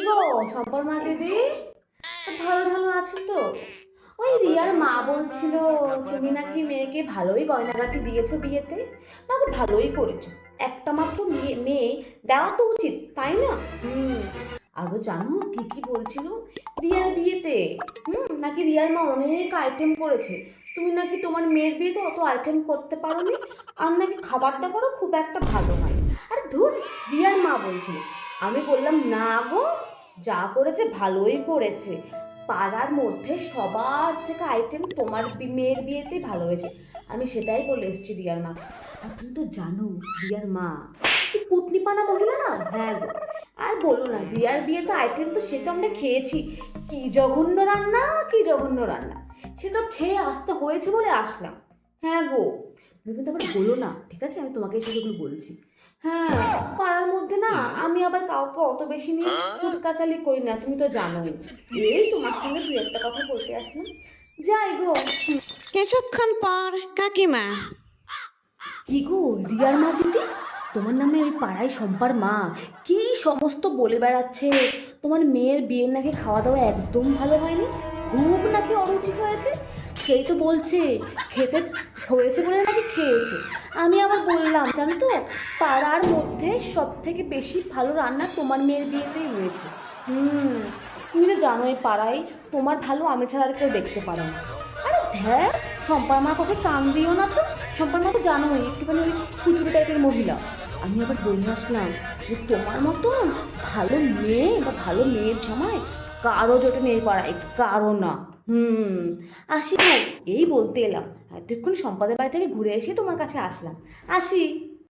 গো সম্পর মা দিদি, ভালো ভালো আছো তো? ওই রিয়ার মা বলছিল তুমি নাকি মেয়েকে ভালোই গয়নাগাটি দিয়েছো বিয়েতে। না গো, ভালোই করেছো। একটা মাত্র মেয়ে মেয়ে দেওয়া তো উচিত, তাই না? হুম। আরো জানো কি কি বলছিল রিয়ার বিয়েতে? নাকি রিয়ার মা অনেক আইটেম করেছে, তুমি নাকি তোমার মেয়ের বিয়েতে অত আইটেম করতে পারোনি, আর নাকি খাবার দাবারও খুব একটা ভালো হয়। আরে ধুর, রিয়ার মা বলছিল। আমি বললাম না গো, যা করেছে ভালোই করেছে। পাড়ার মধ্যে সবার থেকে আইটেম তোমার মেয়ের বিয়েতেই ভালো হয়েছে। আমি সেটাই বলে এসেছি রিয়ার মা। আর তুমি তো জানো রিয়ার মা একটু কুটনিপানা মহিলা না। হ্যাঁ গো, আর বলো না, রিয়ার বিয়েতে আইটেম তো সে তো আমরা খেয়েছি। কি জঘন্য রান্না, কি জঘন্য রান্না! সে তো খেয়ে আসতে হয়েছে বলে আসলাম। হ্যাঁ গো, তুমি কিন্তু আবার বলো না, ঠিক আছে? আমি তোমাকে এসে যেগুলো বলছি। হ্যাঁ, পাড়ার মধ্যে না আমি আবার কাউকে অত বেশি নিয়ে কুটকাচালি করি না, তুমি তো জানোই। এই তোমার সঙ্গে দুই একটা কথা বলতে আসলাম। যাই গো। কিছুক্ষণ পর কাকিমা। কি গো রিয়ার মা দিদি, তোমার নামে ওই পাড়ায় শম্পার মা কি সমস্ত বলে বেড়াচ্ছে। তোমার মেয়ের বিয়ের নাকি খাওয়া দাওয়া একদম ভালো হয়নি, খুব নাকি অরুচি হয়েছে। সেই তো বলছে খেতে হয়েছে বলে নাকি খেয়েছে। আমি আবার বললাম জানো তো, পাড়ার মধ্যে সব থেকে বেশি ভালো রান্না তোমার মেয়ের বিয়েতেই হয়েছে। হুম। তুমি তো জানোই পাড়ায় তোমার ভালো আমি ছাড়া আর কেউ দেখতে পারে না। আরে ধ্যার, শম্পার মার কথা কান দিও না তো। সম্পার মতো জানোই একটুখানি ওই কুচুরি টাইপের মহিলা। আমি আবার বলে আসলাম যে তোমার মতন ভালো মেয়ে বা ভালো মেয়ের জামাই কারো জোটে নেই পাড়ায়, কারো না। হুম। আসি ভাই, এই বলতে এলাম। এতক্ষণ সম্পাদের বাড়ি থেকে ঘুরে এসে তোমার কাছে আসলাম। আসি।